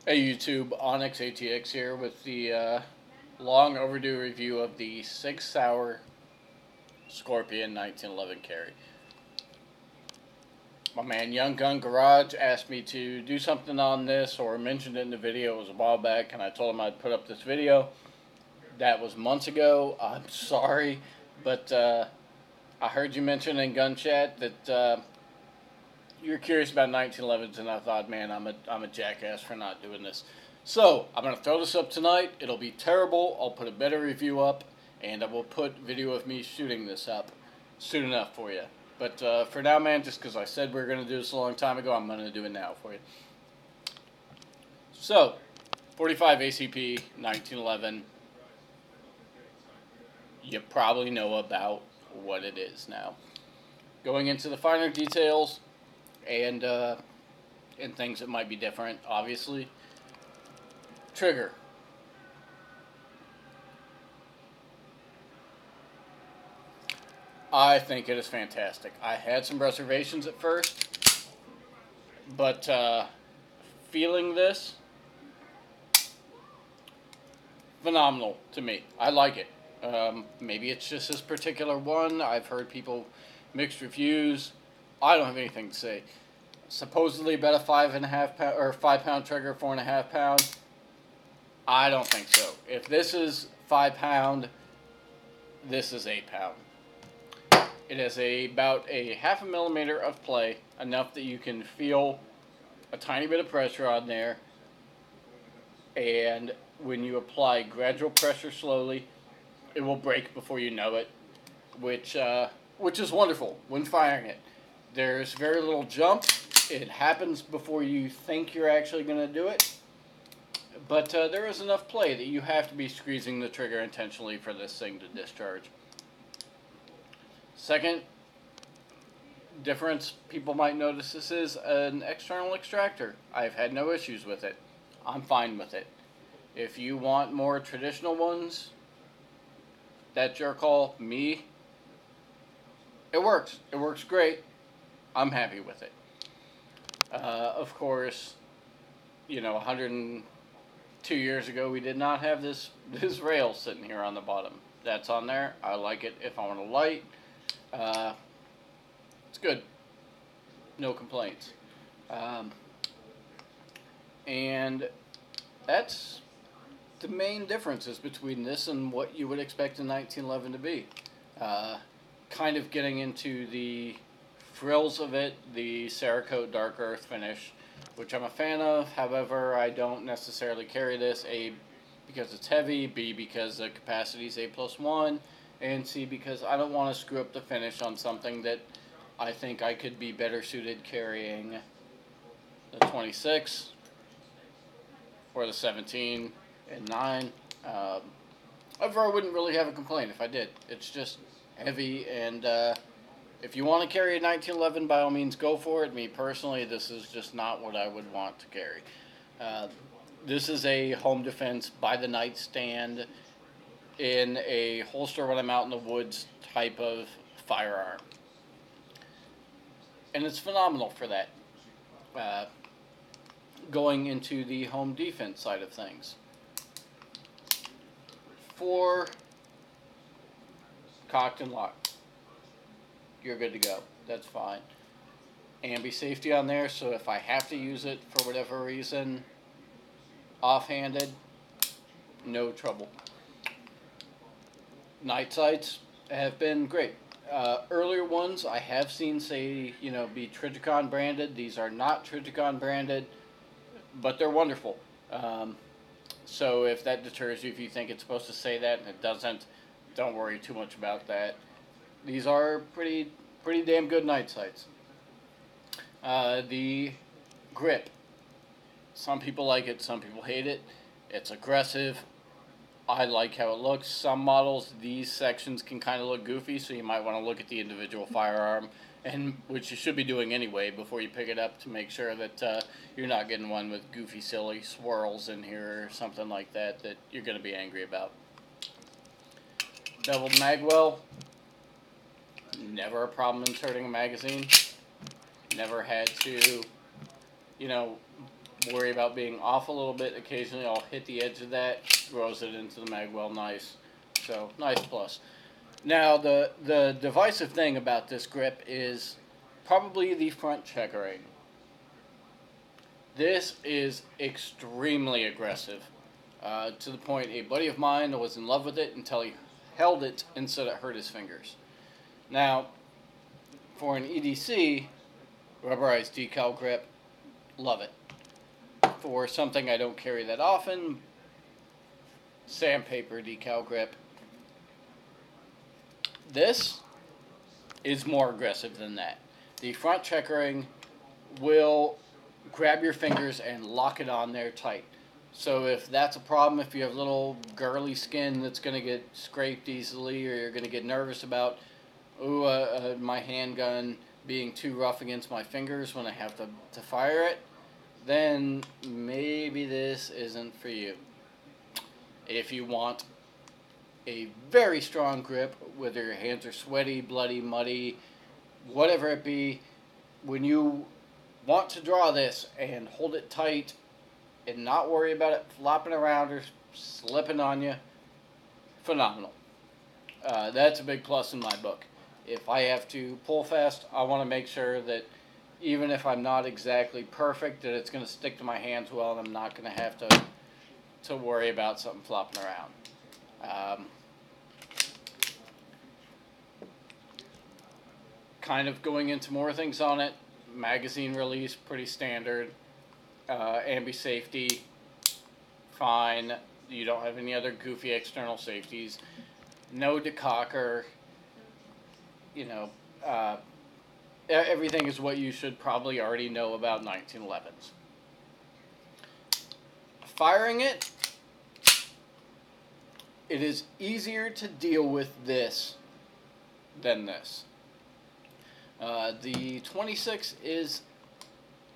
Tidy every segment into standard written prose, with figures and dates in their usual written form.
Hey YouTube, Onyx ATX here with the long overdue review of the Sig Sauer Scorpion 1911 carry. My man Young Gun Garage asked me to do something on this, or mentioned it in the video. It was a while back, and I told him I'd put up this video. That was months ago. I'm sorry, but I heard you mention in Gun Chat that you're curious about 1911s, and I thought, man, I'm a jackass for not doing this. So I'm gonna throw this up tonight. It'll be terrible. I'll put a better review up, and I will put video of me shooting this up soon enough for you. But for now, man, just because I said we were gonna do this a long time ago, I'm gonna do it now for you. So, 45 ACP 1911. You probably know about what it is now. Going into the finer details and things that might be different, obviously. Trigger. I think it is fantastic. I had some reservations at first, but feeling this, phenomenal to me. I like it. Maybe it's just this particular one. I've heard people mixed reviews. I don't have anything to say. Supposedly about a 5.5 pound or 5 pound trigger, 4.5 pound. I don't think so. If this is 5 pound, this is 8 pound. It has about a 0.5 millimeter of play, enough that you can feel a tiny bit of pressure on there. And when you apply gradual pressure slowly, it will break before you know it, which is wonderful when firing it. There's very little jump. It happens before you think you're actually going to do it. But there is enough play that you have to be squeezing the trigger intentionally for this thing to discharge. Second difference people might notice, this is an external extractor. I've had no issues with it. I'm fine with it. If you want more traditional ones, that's your call. Me, it works. It works great. I'm happy with it. Of course, 102 years ago, we did not have this rail sitting here on the bottom. That's on there. I like it if I want to light. It's good. No complaints. And that's the main differences between this and what you would expect a 1911 to be. Kind of getting into the frills of it, the Cerakote Dark Earth finish, which I'm a fan of. However, I don't necessarily carry this, A, because it's heavy, B, because the capacity is A+1, and C, because I don't want to screw up the finish on something that I think I could be better suited carrying the 26 or the 17 and 9. However, I wouldn't really have a complaint if I did. It's just heavy, and if you want to carry a 1911, by all means go for it. Me personally, this is just not what I would want to carry. This is a home defense by the nightstand in a holster when I'm out in the woods type of firearm. And it's phenomenal for that. Going into the home defense side of things. For cocked and locked, you're good to go. That's fine. Ambi safety on there, so if I have to use it for whatever reason, offhanded, no trouble. Night sights have been great. Earlier ones I have seen say, be Trijicon branded. These are not Trijicon branded, but they're wonderful. So if that deters you, if you think it's supposed to say that and it doesn't, don't worry too much about that. These are pretty damn good night sights. The grip. Some people like it, some people hate it. It's aggressive. I like how it looks. Some models, these sections can kind of look goofy, so you might want to look at the individual firearm, and which you should be doing anyway before you pick it up, to make sure that you're not getting one with goofy, silly swirls in here or something like that you're going to be angry about. Beveled magwell. Never a problem inserting a magazine. Never had to, worry about being off a little bit. Occasionally I'll hit the edge of that, throws it into the mag well nice. So, nice plus. Now, the divisive thing about this grip is probably the front checkering. This is extremely aggressive, to the point a buddy of mine was in love with it until he held it and said it hurt his fingers. Now, for an EDC, rubberized decal grip, love it. For something I don't carry that often, sandpaper decal grip. This is more aggressive than that. The front checkering will grab your fingers and lock it on there tight. So if that's a problem, if you have little girly skin that's going to get scraped easily, or you're going to get nervous about, my handgun being too rough against my fingers when I have to fire it, then maybe this isn't for you. If you want a very strong grip, whether your hands are sweaty, bloody, muddy, whatever it be, when you want to draw this and hold it tight and not worry about it flopping around or slipping on you, phenomenal. That's a big plus in my book. If I have to pull fast, I want to make sure that even if I'm not exactly perfect, that it's going to stick to my hands well, and I'm not going to have to worry about something flopping around. Kind of going into more things on it. Magazine release, pretty standard. Ambi safety, fine. You don't have any other goofy external safeties. No decocker. You know, everything is what you should probably already know about 1911s. Firing it, it is easier to deal with this than this. The 26 is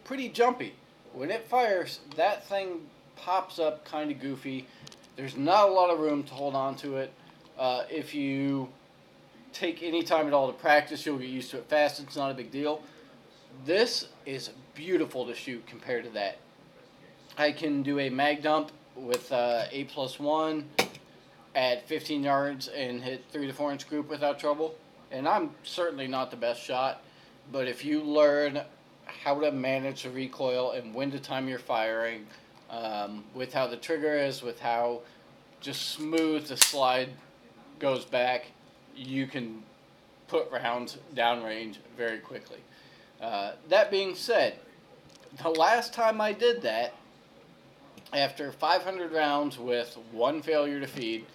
pretty jumpy. When it fires, that thing pops up kind of goofy. There's not a lot of room to hold on to it. If you take any time at all to practice, you'll get used to it fast. It's not a big deal. This is beautiful to shoot compared to that. I can do a mag dump with 8+1 at 15 yards and hit 3 to 4 inch group without trouble. And I'm certainly not the best shot, but if you learn how to manage the recoil and when to time your firing, with how the trigger is, with how just smooth the slide goes back, you can put rounds downrange very quickly. That being said, the last time I did that, after 500 rounds with one failure to feed,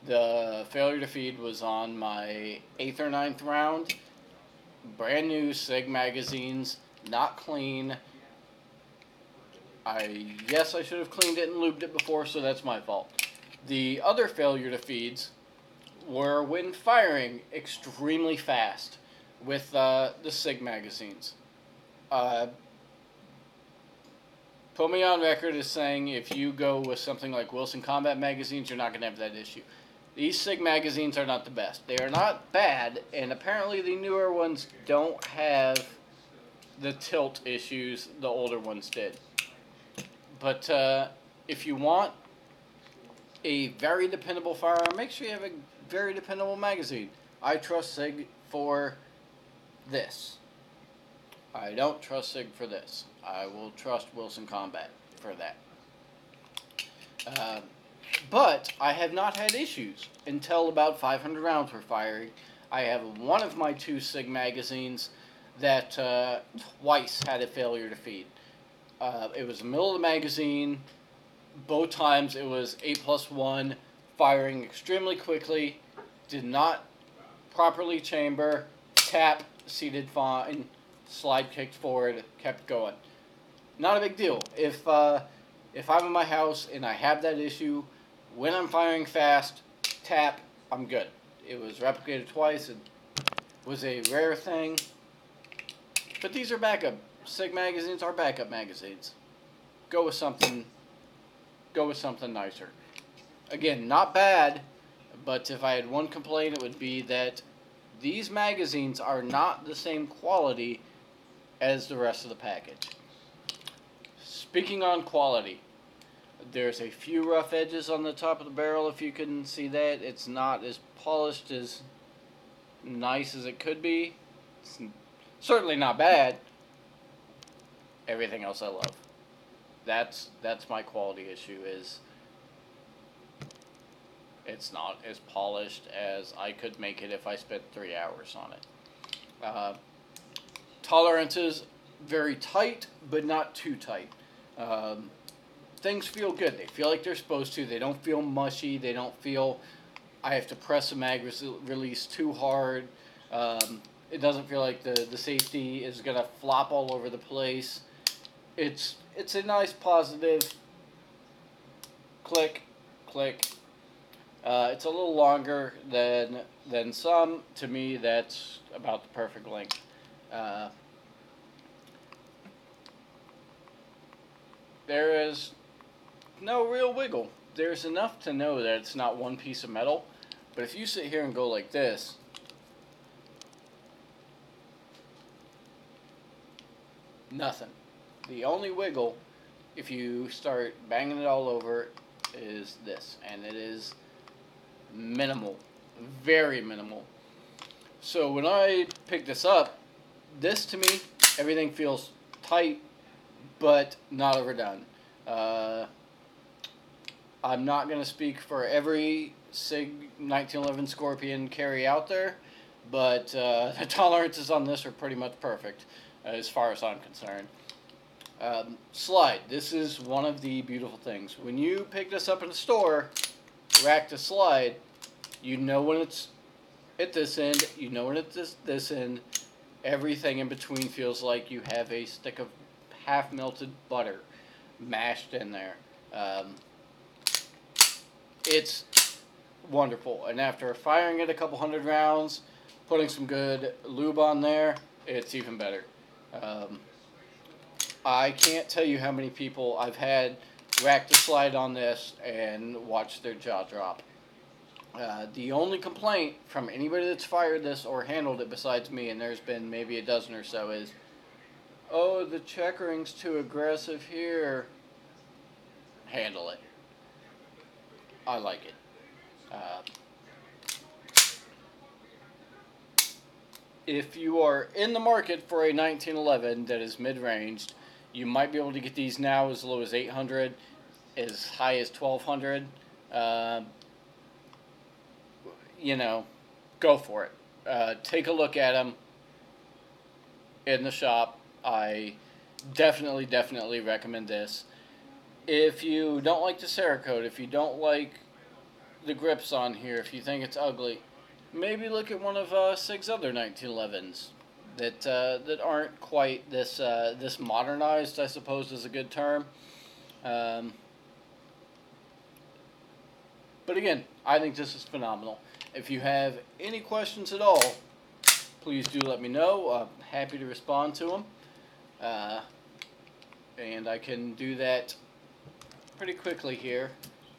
the failure to feed was on my 8th or 9th round. Brand new Sig magazines, not clean. Yes, I should have cleaned it and lubed it before, so that's my fault. The other failure to feeds were when firing extremely fast with the Sig magazines. Put me on record as saying if you go with something like Wilson Combat magazines, you're not going to have that issue. These Sig magazines are not the best. They are not bad, and apparently the newer ones don't have the tilt issues the older ones did. But if you want a very dependable firearm, make sure you have a very dependable magazine. I trust Sig for this. I don't trust Sig for this. I will trust Wilson Combat for that. But I have not had issues until about 500 rounds were firing. I have one of my 2 Sig magazines that twice had a failure to feed. It was the middle of the magazine. Both times it was 8+1, firing extremely quickly, did not properly chamber, tap, seated fine, slide kicked forward, kept going. Not a big deal. If I'm in my house and I have that issue, when I'm firing fast, tap, I'm good. It was replicated twice. It was a rare thing. But these are backup. Sig magazines are backup magazines. Go with something nicer. Again, not bad, but if I had one complaint, it would be that these magazines are not the same quality as the rest of the package. Speaking on quality, there's a few rough edges on the top of the barrel, if you can see that. It's not as polished, as nice as it could be. It's certainly not bad. Everything else I love. That's my quality issue, is it's not as polished as I could make it if I spent 3 hours on it. Tolerances, very tight, but not too tight. Things feel good. They feel like they're supposed to. They don't feel mushy. They don't feel I have to press a mag release too hard. It doesn't feel like the safety is going to flop all over the place. It's a nice positive click, click. It's a little longer than some. To me, that's about the perfect length. There is no real wiggle. There's enough to know that it's not one piece of metal, but if you sit here and go like this, nothing. The only wiggle, if you start banging it all over, is this, and it is minimal, very minimal. So when I pick this up, this to me, everything feels tight, but not overdone. I'm not going to speak for every Sig 1911 Scorpion carry out there, but the tolerances on this are pretty much perfect as far as I'm concerned. Slide. This is one of the beautiful things. When you pick this up in the store, rack to slide, you know when it's at this end, you know when it's this end. Everything in between feels like you have a stick of half-melted butter mashed in there. It's wonderful. And after firing it a couple hundred rounds, putting some good lube on there, it's even better. I can't tell you how many people I've had rack to slide on this and watch their jaw drop. The only complaint from anybody that's fired this or handled it besides me, and there's been maybe a dozen or so, is, oh, the checkering's too aggressive here. Handle it. I like it. If you are in the market for a 1911 that is mid-ranged, you might be able to get these now as low as $800, as high as $1,200. You know, go for it. Take a look at them in the shop. I definitely recommend this. If you don't like the Cerakote, if you don't like the grips on here, if you think it's ugly, maybe look at one of Sig's other 1911s that aren't quite this this modernized, I suppose is a good term. But again, I think this is phenomenal. If you have any questions at all, please do let me know. I'm happy to respond to them. And I can do that pretty quickly here,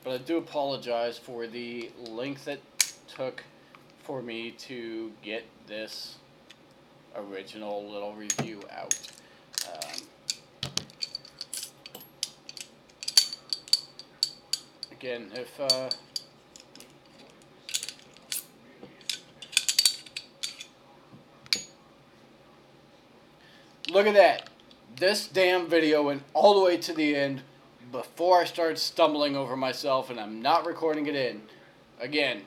but I do apologize for the length it took for me to get this original little review out. Again, if look at that. This damn video went all the way to the end before I started stumbling over myself, and I'm not recording it in. Again,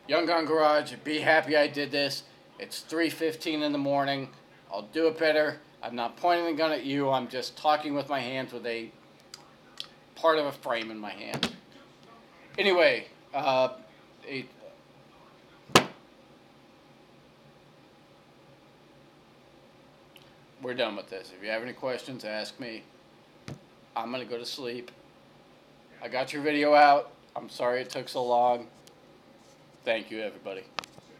Young Gun Garage, be happy I did this. It's 3:15 in the morning. I'll do it better. I'm not pointing the gun at you. I'm just talking with my hands with a part of a frame in my hand. Anyway, we're done with this. If you have any questions, ask me. I'm going to go to sleep. I got your video out. I'm sorry it took so long. Thank you, everybody.